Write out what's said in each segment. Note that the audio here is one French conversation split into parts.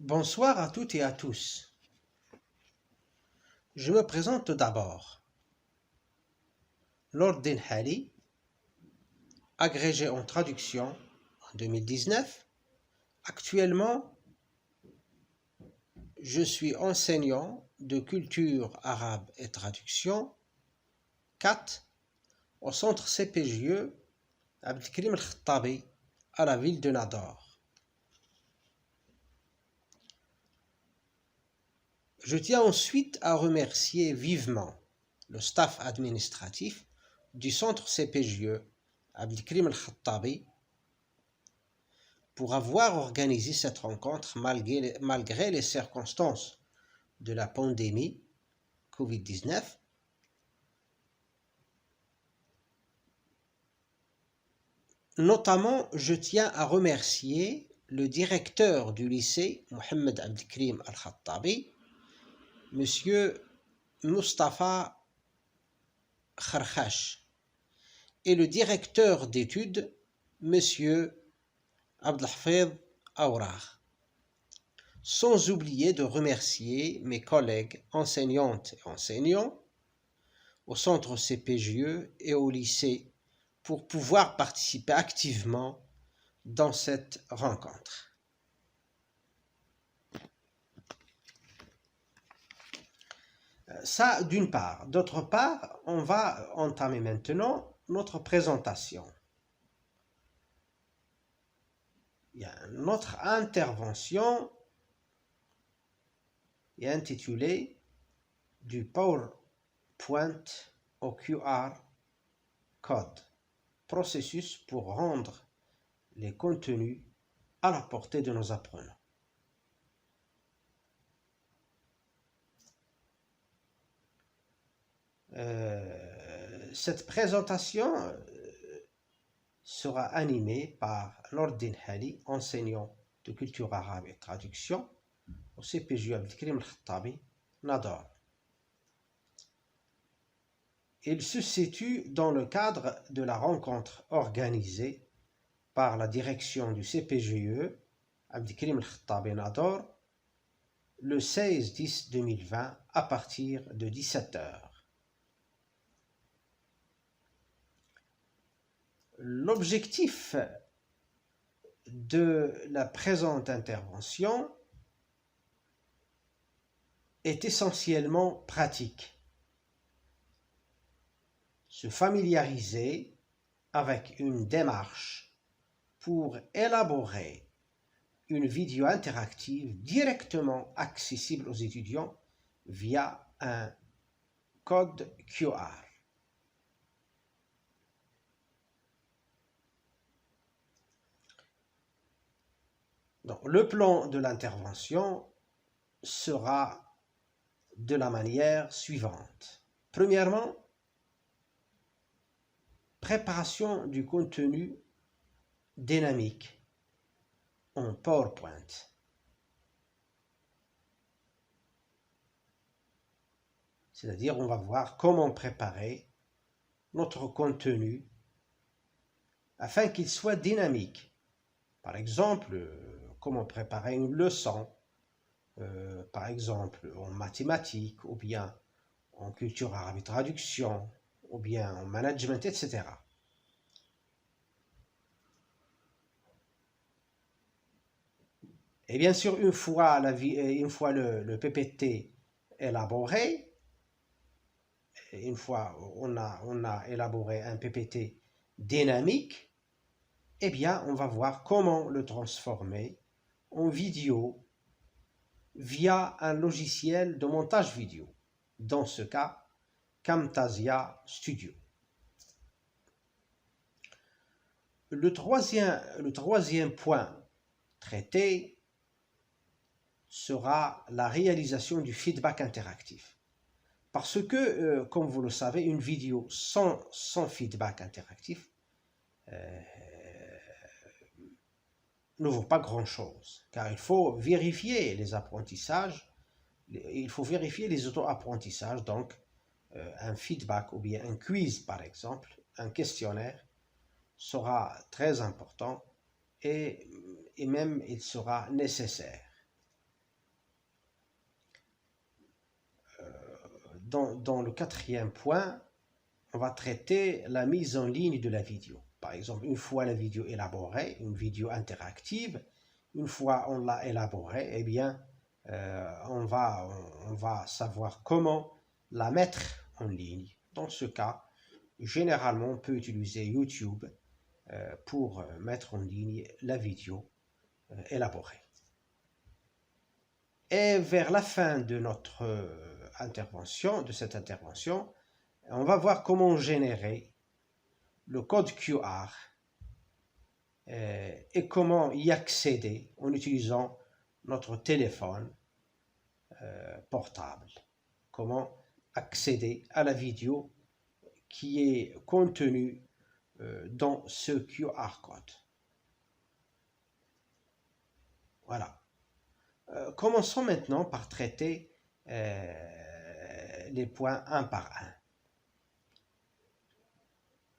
Bonsoir à toutes et à tous. Je me présente tout d'abord. Lord Dinhali, agrégé en traduction en 2019. Actuellement, je suis enseignant de culture arabe et traduction 4 au centre CPJE Abdelkrim El-Khattabi à la ville de Nador. Je tiens ensuite à remercier vivement le staff administratif du centre CPJE Abdelkrim El-Khattabi pour avoir organisé cette rencontre malgré les circonstances de la pandémie Covid-19. Notamment, je tiens à remercier le directeur du lycée, Mohamed Abdelkrim Al-Khattabi, Monsieur Mustafa Kharkhash, et le directeur d'études, Monsieur Abdelhafid Aourar. Sans oublier de remercier mes collègues enseignantes et enseignants au centre CPJE et au lycée pour pouvoir participer activement dans cette rencontre. Ça, d'une part. D'autre part, on va entamer maintenant notre présentation. Il y a notre intervention est intitulée du PowerPoint au QR Code, processus pour rendre les contenus à la portée de nos apprenants. Cette présentation sera animée par Lord Dinhali, enseignant de culture arabe et traduction au CPJE Abdelkrim El-Khattabi, Nador. Il se situe dans le cadre de la rencontre organisée par la direction du CPJE Abdelkrim El-Khattabi, Nador, le 16-10-2020 à partir de 17h. L'objectif de la présente intervention est essentiellement pratique. Se familiariser avec une démarche pour élaborer une vidéo interactive directement accessible aux étudiants via un code QR. Donc, le plan de l'intervention sera de la manière suivante. Premièrement, préparation du contenu dynamique en PowerPoint. C'est-à-dire, on va voir comment préparer notre contenu afin qu'il soit dynamique. Par exemple, comment préparer une leçon, par exemple en mathématiques, ou bien en culture arabe et traduction, ou bien en management, etc. Et bien sûr, une fois le PPT élaboré, une fois on a élaboré un PPT dynamique, eh bien, on va voir comment le transformer en vidéo via un logiciel de montage vidéo. Dans ce cas, Camtasia Studio. Le troisième point traité sera la réalisation du feedback interactif. Parce que, comme vous le savez, une vidéo sans feedback interactif ne vaut pas grand-chose, car il faut vérifier les apprentissages, il faut vérifier les auto-apprentissages, donc un feedback ou bien un quiz par exemple, un questionnaire sera très important et même il sera nécessaire. dans le quatrième point, on va traiter la mise en ligne de la vidéo. Par exemple, une fois la vidéo élaborée, une vidéo interactive, une fois on l'a élaborée, eh bien, on va savoir comment la mettre en ligne. Dans ce cas, généralement, on peut utiliser YouTube pour mettre en ligne la vidéo élaborée. Et vers la fin de notre cette intervention, on va voir comment générer le code QR et comment y accéder en utilisant notre téléphone portable. Comment accéder à la vidéo qui est contenue dans ce QR code. Voilà. Commençons maintenant par traiter les points un par un.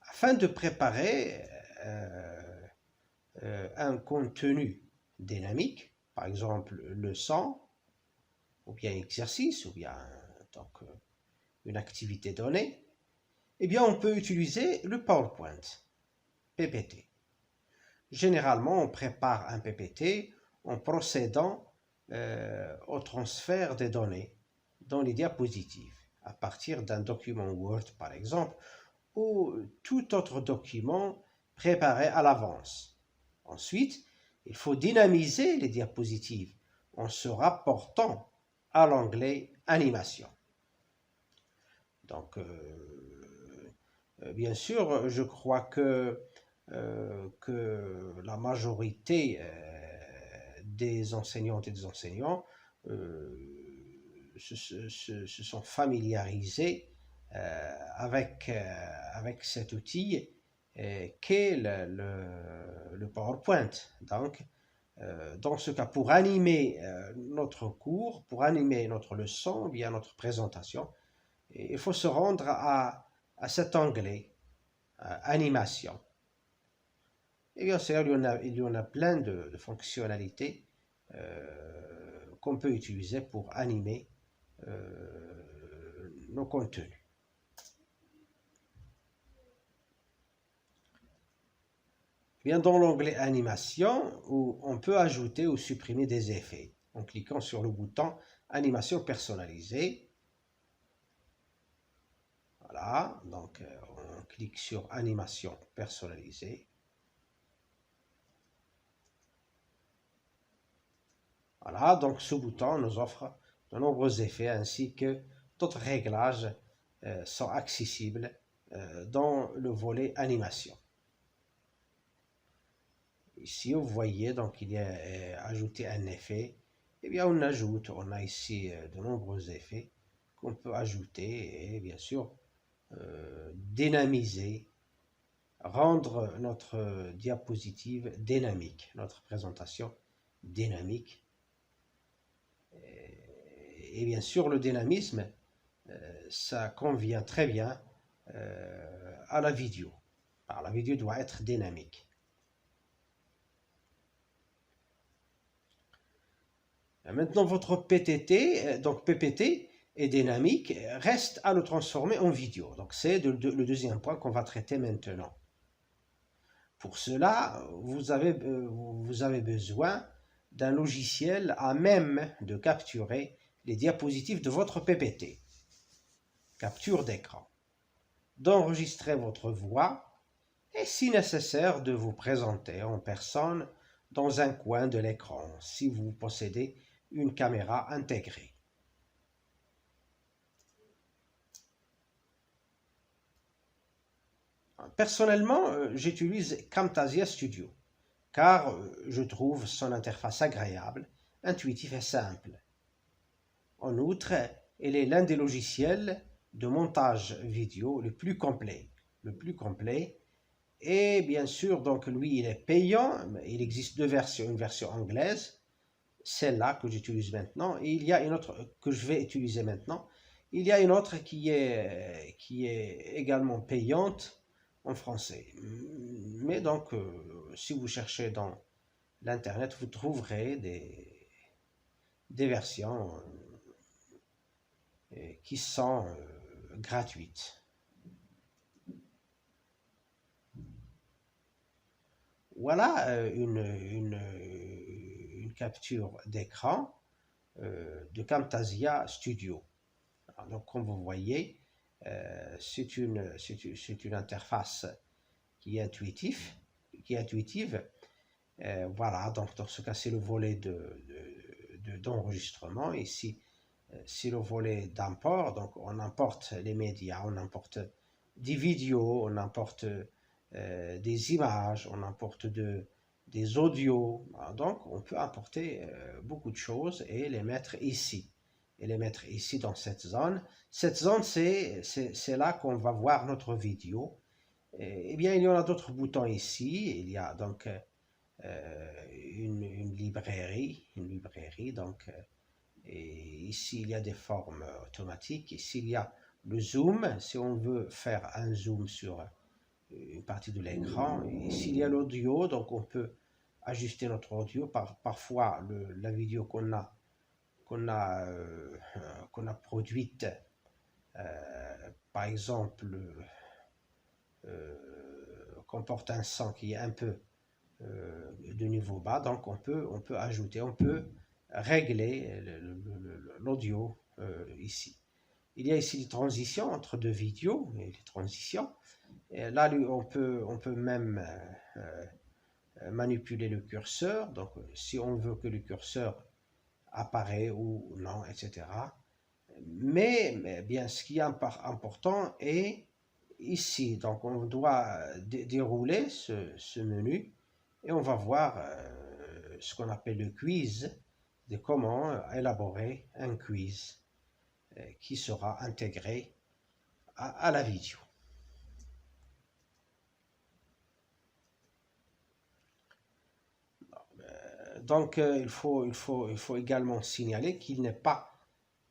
Afin de préparer un contenu dynamique, par exemple leçon, ou bien exercice, ou bien donc, une activité donnée, eh bien on peut utiliser le PowerPoint, PPT. Généralement, on prépare un PPT en procédant au transfert des données dans les diapositives à partir d'un document Word par exemple ou tout autre document préparé à l'avance. Ensuite, il faut dynamiser les diapositives en se rapportant à l'onglet Animation. Donc, bien sûr, je crois que la majorité des enseignantes et des enseignants se sont familiarisés avec cet outil qu'est le PowerPoint. Donc, dans ce cas, pour animer notre cours, pour animer notre leçon, bien notre présentation, il faut se rendre à cet onglet, animation. Et bien sûr, il y en a plein de fonctionnalités qu'on peut utiliser pour animer nos contenus. Bien, dans l'onglet Animation, où on peut ajouter ou supprimer des effets en cliquant sur le bouton Animation personnalisée. Voilà, donc on clique sur Animation personnalisée. Voilà, donc ce bouton nous offre de nombreux effets ainsi que d'autres réglages sont accessibles dans le volet Animation. Ici, vous voyez, donc il y a ajouté un effet. Eh bien, on a ici de nombreux effets qu'on peut ajouter et bien sûr dynamiser, rendre notre diapositive dynamique, notre présentation dynamique. Et bien sûr, le dynamisme, ça convient très bien à la vidéo. Alors, la vidéo doit être dynamique. Maintenant, votre PPT, donc PPT est dynamique, reste à le transformer en vidéo. Donc, c'est le deuxième point qu'on va traiter maintenant. Pour cela, vous avez besoin d'un logiciel à même de capturer les diapositives de votre PPT. Capture d'écran. D'enregistrer votre voix et, si nécessaire, de vous présenter en personne dans un coin de l'écran si vous possédez une caméra intégrée. Personnellement, j'utilise Camtasia Studio car je trouve son interface agréable, intuitive et simple. En outre, elle est l'un des logiciels de montage vidéo le plus complet. Et bien sûr, donc lui, il est payant. Il existe deux versions, une version anglaise, celle-là que j'utilise maintenant, et il y a une autre que je vais utiliser maintenant. Il y a une autre qui est également payante en français. Mais donc, si vous cherchez dans l'Internet, vous trouverez des versions qui sont gratuites. Voilà une capture d'écran de Camtasia Studio. Alors, donc, comme vous voyez, c'est une interface qui est intuitive. Voilà, donc dans ce cas, c'est le volet d'enregistrement. Ici, c'est le volet d'import. Donc, on importe les médias, on importe des vidéos, on importe des images, on importe des audios. Donc, on peut importer beaucoup de choses et les mettre ici. Et les mettre ici dans cette zone. Cette zone, c'est là qu'on va voir notre vidéo. Eh bien, il y en a d'autres boutons ici. Il y a donc une librairie. Donc, et ici, il y a des formes automatiques. Ici, il y a le zoom. Si on veut faire un zoom sur une partie de l'écran. Ici, il y a l'audio. Donc, on peut ajuster notre audio. Parfois, la vidéo qu'on a produite, par exemple, comporte un son qui est un peu de niveau bas, donc on peut ajouter, on peut régler l'audio ici. Il y a ici des transitions entre deux vidéos, et les transitions. Et là, on peut même manipuler le curseur. Donc, si on veut que le curseur apparaît ou non, etc. Mais bien, ce qui est important est ici. Donc, on doit dérouler ce menu et on va voir ce qu'on appelle le quiz, de comment élaborer un quiz qui sera intégré à la vidéo. Donc, il faut également signaler qu'il n'est pas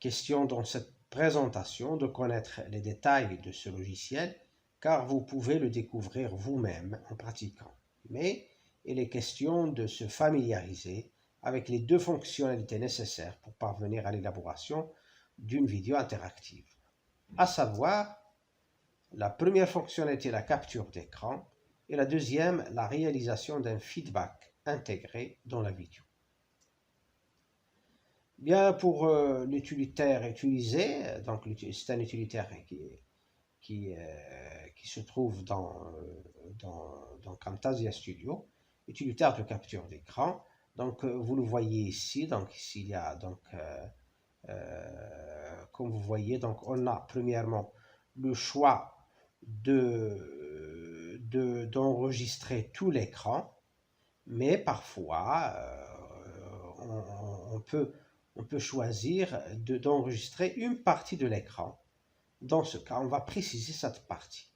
question dans cette présentation de connaître les détails de ce logiciel, car vous pouvez le découvrir vous-même en pratiquant. Mais il est question de se familiariser avec les deux fonctionnalités nécessaires pour parvenir à l'élaboration d'une vidéo interactive. À savoir, la première fonctionnalité, la capture d'écran, et la deuxième, la réalisation d'un feedback intégré dans la vidéo. Bien, pour l'utilitaire utilisé, donc c'est un utilitaire qui se trouve dans Camtasia Studio, utilitaire de capture d'écran. Donc, vous le voyez ici. Donc, ici, il y a, donc, comme vous voyez, donc, on a premièrement le choix d'enregistrer tout l'écran, mais parfois, on peut choisir d'enregistrer une partie de l'écran. Dans ce cas, on va préciser cette partie.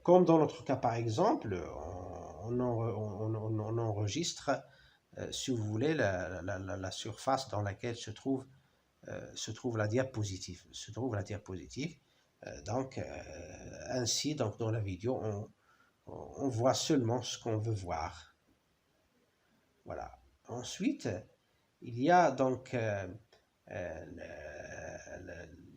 Comme dans notre cas, par exemple, on enregistre, si vous voulez, la surface dans laquelle se trouve la diapositive. Donc, ainsi, donc, dans la vidéo, on voit seulement ce qu'on veut voir. Voilà. Ensuite, il y a donc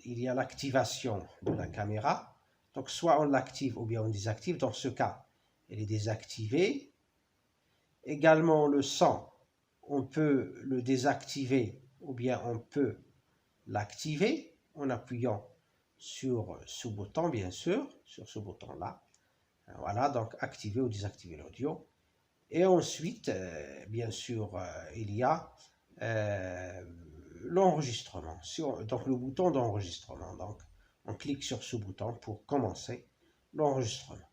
il y a l'activation de la caméra. Donc, soit on l'active ou bien on désactive. Dans ce cas, elle est désactivée. Également, le son, on peut le désactiver ou bien on peut l'activer en appuyant sur ce bouton, bien sûr, sur ce bouton-là. Voilà, donc activer ou désactiver l'audio. Et ensuite, bien sûr, il y a l'enregistrement. Donc, le bouton d'enregistrement. Donc, on clique sur ce bouton pour commencer l'enregistrement.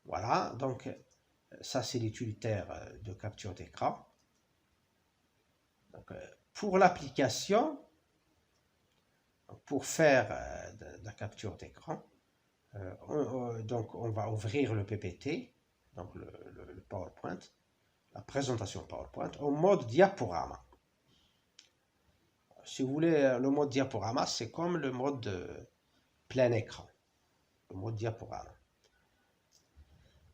Voilà, donc, ça, c'est l'utilitaire de capture d'écran. Donc, pour l'application, pour faire de la capture d'écran, donc, on va ouvrir le PPT, donc le PowerPoint, la présentation PowerPoint, en mode diaporama. Si vous voulez, le mode diaporama, c'est comme le mode plein écran, le mode diaporama.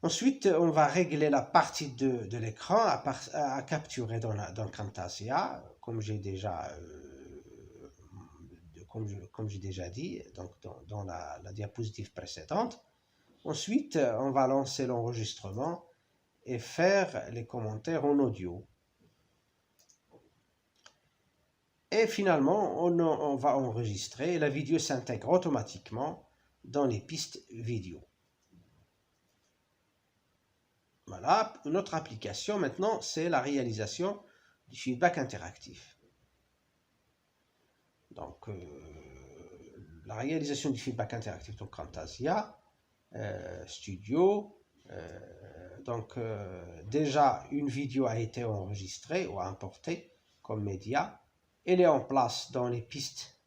Ensuite, on va régler la partie de l'écran à capturer dans Camtasia, comme j'ai déjà comme j'ai déjà dit donc dans la diapositive précédente. Ensuite, on va lancer l'enregistrement et faire les commentaires en audio. Et finalement, on va enregistrer et la vidéo s'intègre automatiquement dans les pistes vidéo. Voilà, une autre application maintenant, c'est la réalisation du feedback interactif. Donc, la réalisation du feedback interactif, donc Camtasia, Studio. Donc, déjà, une vidéo a été enregistrée ou importée comme média. Elle est en place dans les pistes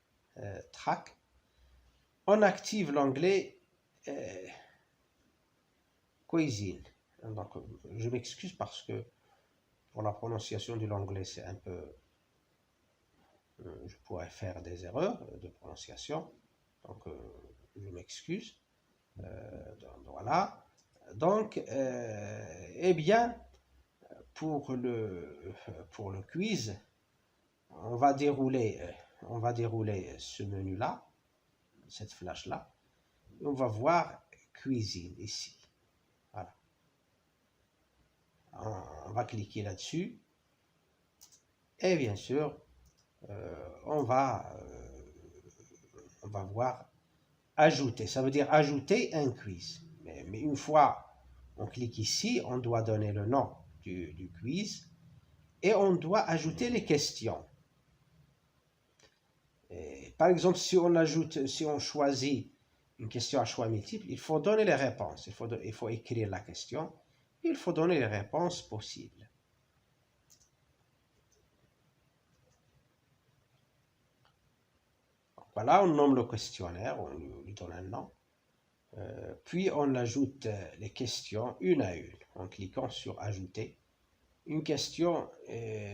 track. On active l'onglet Cuisine. Donc, je m'excuse parce que pour la prononciation de l'anglais, c'est un peu... je pourrais faire des erreurs de prononciation. Donc, je m'excuse. Voilà. Donc, eh bien, pour le quiz, on va dérouler ce menu-là, cette flèche-là. On va voir cuisine ici. Voilà. On va cliquer là-dessus. Et bien sûr, on va voir ajouter. Ça veut dire ajouter un quiz. Mais une fois on clique ici, on doit donner le nom du quiz et on doit ajouter les questions. Et par exemple, si on choisit une question à choix multiple, il faut donner les réponses. Il faut écrire la question. Il faut donner les réponses possibles. Voilà, on nomme le questionnaire, on lui donne un nom. Puis on ajoute les questions une à une en cliquant sur ajouter une question,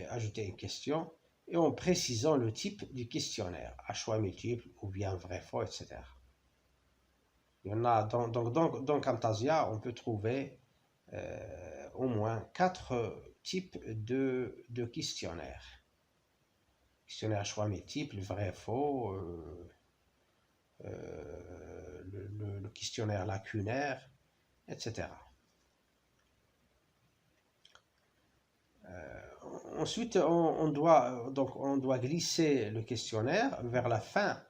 ajouter une question et en précisant le type du questionnaire, à choix multiple ou bien vrai, faux, etc. Il y en a dans Camtasia, on peut trouver au moins 4 types de questionnaires. Questionnaire à choix multiple, vrai, faux, le questionnaire lacunaire, etc. Ensuite, on doit glisser le questionnaire vers la fin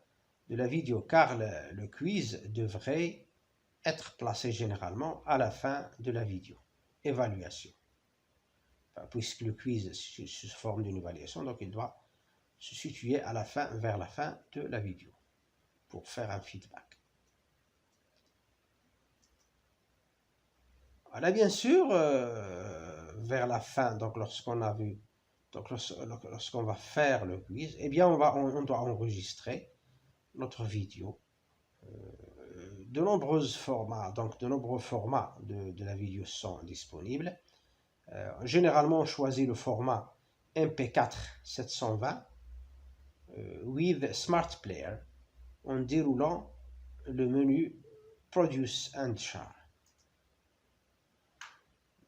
de la vidéo, car le quiz devrait être placé généralement à la fin de la vidéo. Évaluation. Puisque le quiz est sous forme d'une évaluation, donc il doit se situer à la fin, vers la fin de la vidéo pour faire un feedback. Voilà, bien sûr, vers la fin, donc lorsqu'on a vu, donc lorsqu'on va faire le quiz, eh bien on doit enregistrer notre vidéo. De nombreux formats de la vidéo sont disponibles. Généralement, on choisit le format MP4 720 with Smart Player en déroulant le menu Produce and Share.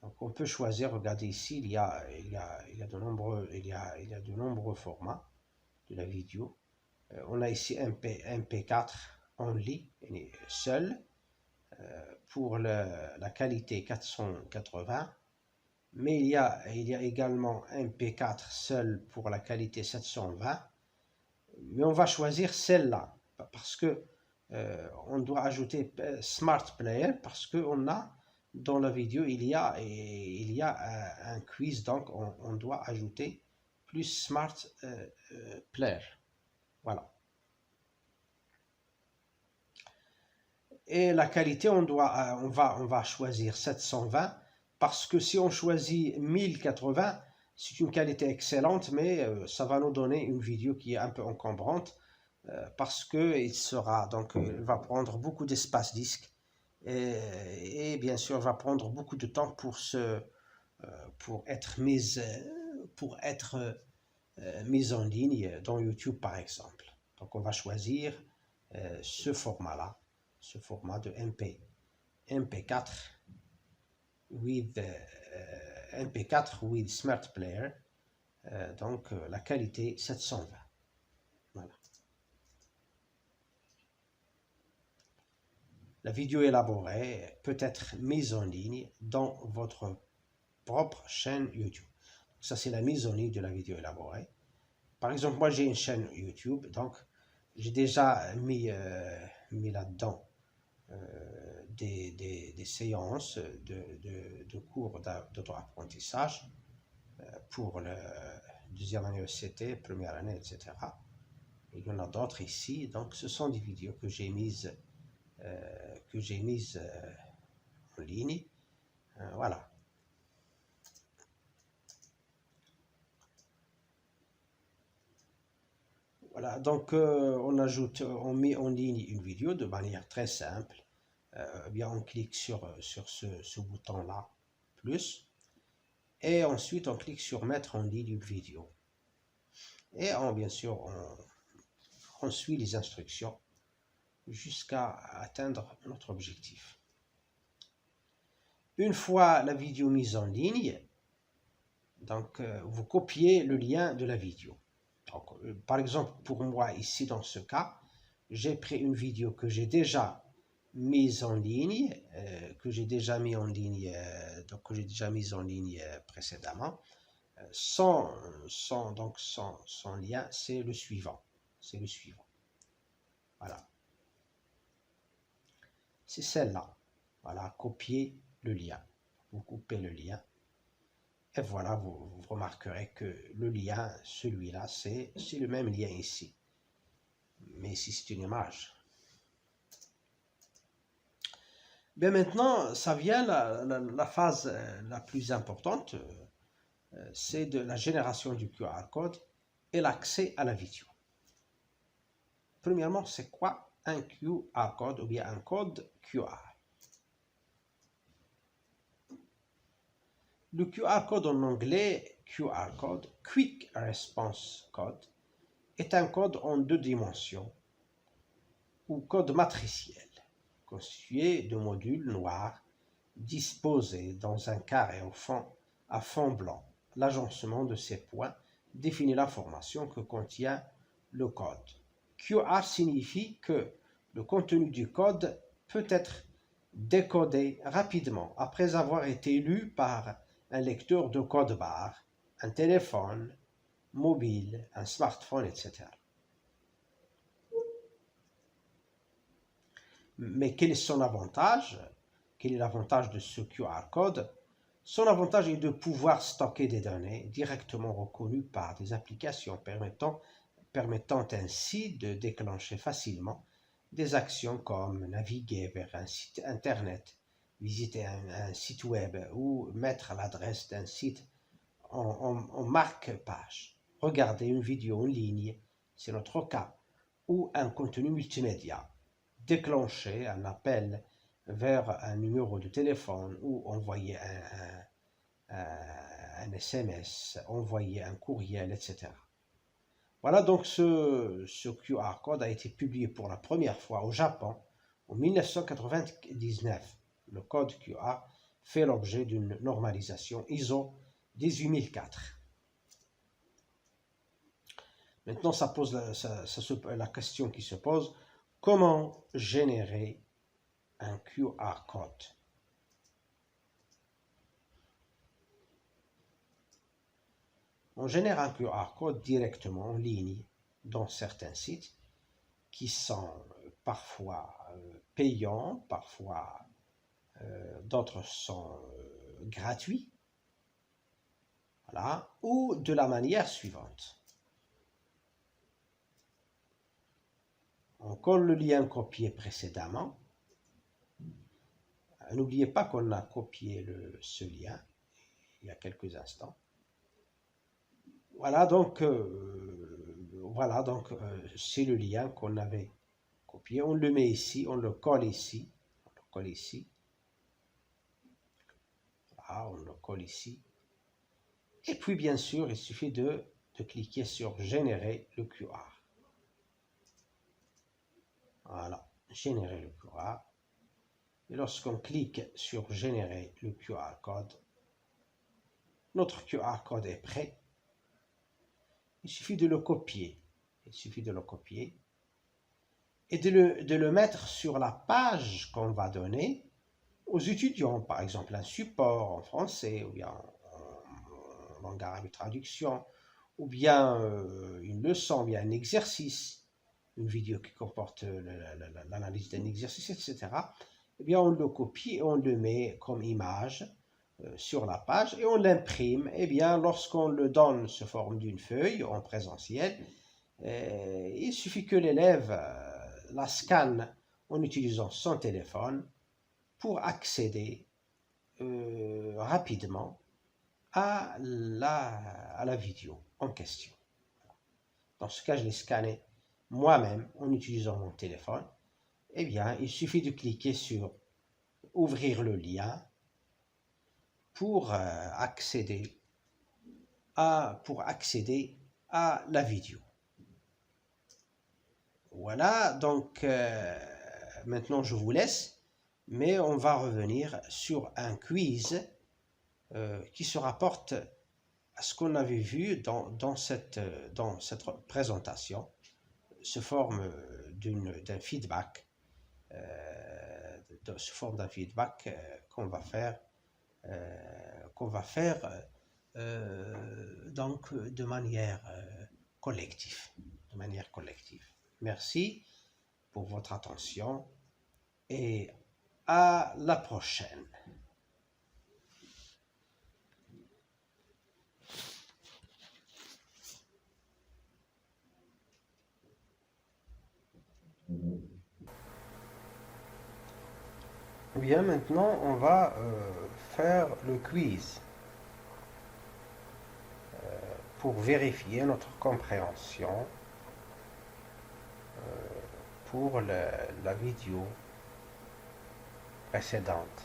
Donc on peut choisir, regardez ici, il y a de nombreux formats de la vidéo. On a ici MP4 only, seul, pour la qualité 480, mais il y a également MP4 seul pour la qualité 720, mais on va choisir celle-là, parce que on doit ajouter Smart Player, parce qu'on a dans la vidéo, il y a un quiz, donc on doit ajouter plus Smart Player. Voilà. Et la qualité, on va choisir 720, parce que si on choisit 1080, c'est une qualité excellente, mais ça va nous donner une vidéo qui est un peu encombrante, parce que il va prendre beaucoup d'espace disque, et bien sûr, va prendre beaucoup de temps pour être mise en ligne dans YouTube, par exemple. Donc, on va choisir ce format-là, ce format de MP4 with Smart Player, donc la qualité 720. Voilà. la vidéo élaborée peut être mise en ligne dans votre propre chaîne YouTube. Ça, c'est la mise en ligne de la vidéo élaborée. Par exemple, moi, j'ai une chaîne YouTube, donc j'ai déjà mis là-dedans des séances de cours d'auto-apprentissage pour la deuxième année ECT, première année, etc. Il y en a d'autres ici, donc ce sont des vidéos que j'ai mises en ligne. Voilà. Voilà, donc on met en ligne une vidéo de manière très simple. Bien, on clique sur ce bouton-là, plus, et ensuite on clique sur mettre en ligne une vidéo. Et bien sûr, on suit les instructions jusqu'à atteindre notre objectif. Une fois la vidéo mise en ligne, donc vous copiez le lien de la vidéo. Donc, par exemple, pour moi ici dans ce cas, j'ai pris une vidéo que j'ai déjà mise en ligne, donc que j'ai déjà mise en ligne précédemment. Son lien, c'est le suivant. C'est le suivant. Voilà. C'est celle-là. Voilà, copier le lien. Vous coupez le lien. Et voilà, vous remarquerez que le lien, celui-là, c'est le même lien ici. Mais ici, c'est une image. Bien maintenant, ça vient la phase la plus importante, c'est de la génération du QR code et l'accès à la vidéo. Premièrement, c'est quoi un QR code ou bien un code QR? Le QR code en anglais, QR code, Quick Response Code, est un code en 2 dimensions ou code matriciel, constitué de modules noirs disposés dans un carré à fond blanc. L'agencement de ces points définit l'information que contient le code. QR signifie que le contenu du code peut être décodé rapidement après avoir été lu par un lecteur de code barre, un téléphone mobile, un smartphone, etc. Mais quel est son avantage? Quel est l'avantage de ce QR code? Son avantage est de pouvoir stocker des données directement reconnues par des applications permettant ainsi de déclencher facilement des actions comme naviguer vers un site internet, visiter un site web ou mettre l'adresse d'un site en marque-page, regarder une vidéo en ligne, c'est notre cas, ou un contenu multimédia, déclencher un appel vers un numéro de téléphone ou envoyer un SMS, envoyer un courriel, etc. Voilà donc ce QR code a été publié pour la première fois au Japon en 1999. Le code QR fait l'objet d'une normalisation ISO 18004. Maintenant, la question qui se pose, comment générer un QR code? On génère un QR code directement en ligne dans certains sites qui sont parfois payants, parfois d'autres sont gratuits. Voilà. Ou de la manière suivante. On colle le lien copié précédemment. N'oubliez pas qu'on a copié ce lien il y a quelques instants. Voilà donc, c'est le lien qu'on avait copié. On le met ici, on le colle ici. On le colle ici. Voilà, on le colle ici. Et puis bien sûr, il suffit de cliquer sur générer le QR. Voilà, générer le QR. Et lorsqu'on clique sur générer le QR code, notre QR code est prêt. Il suffit de le copier. Il suffit de le copier. et de le mettre sur la page qu'on va donner aux étudiants, par exemple un support en français, ou bien en langue arabe et traduction, ou bien une leçon, ou bien un exercice, une vidéo qui comporte l'analyse d'un exercice, etc. Eh bien, on le copie et on le met comme image sur la page et on l'imprime. Eh bien, lorsqu'on le donne sous forme d'une feuille en présentiel, il suffit que l'élève la scanne en utilisant son téléphone pour accéder rapidement à la vidéo en question. Dans ce cas, je l'ai scanné moi-même en utilisant mon téléphone. Eh bien, il suffit de cliquer sur ouvrir le lien pour accéder à la vidéo. Voilà, donc maintenant je vous laisse, mais on va revenir sur un quiz qui se rapporte à ce qu'on avait vu dans cette présentation, sous forme d'un feedback, qu'on va faire donc de manière collective. Merci pour votre attention et à la prochaine. Bien, maintenant on va faire le quiz pour vérifier notre compréhension pour la vidéo précédente.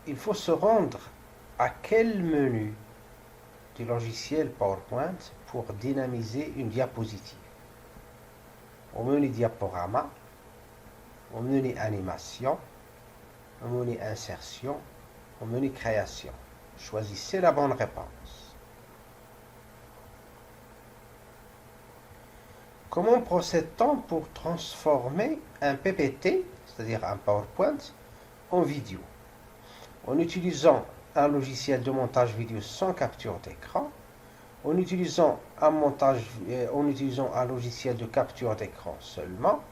Il faut se rendre à quel menu du logiciel PowerPoint pour dynamiser une diapositive? Au menu diaporama, au menu animation, au menu insertion, au menu création. Choisissez la bonne réponse. Comment procède-t-on pour transformer un PPT, c'est-à-dire un PowerPoint, en vidéo? En utilisant un logiciel de montage vidéo sans capture d'écran, en utilisant un logiciel de capture d'écran seulement,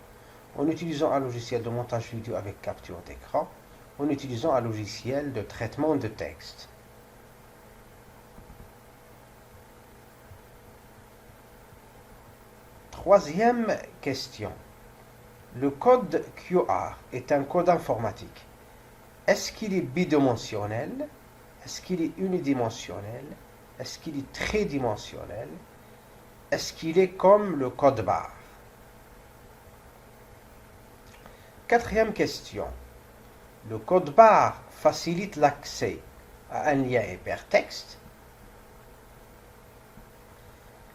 en utilisant un logiciel de montage vidéo avec capture d'écran, en utilisant un logiciel de traitement de texte. Troisième question. Le code QR est un code informatique. Est-ce qu'il est bidimensionnel? Est-ce qu'il est unidimensionnel? Est-ce qu'il est tridimensionnel? Est-ce qu'il est comme le code barre? Quatrième question. Le code barre facilite l'accès à un lien hypertexte.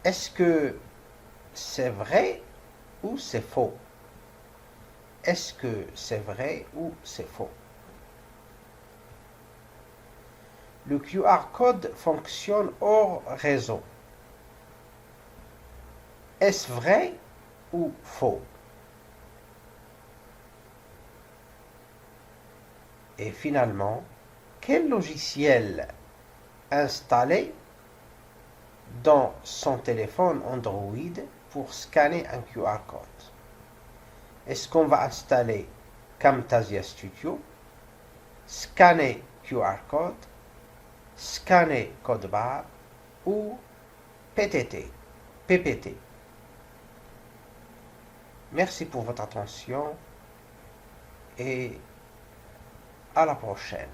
Est-ce que c'est vrai ou c'est faux? Est-ce que c'est vrai ou c'est faux? Le QR code fonctionne hors réseau. Est-ce vrai ou faux? Et finalement, quel logiciel installer dans son téléphone Android pour scanner un QR code? Est-ce qu'on va installer Camtasia Studio, scanner QR code, scanner code barre ou PPT? Merci pour votre attention et à la prochaine.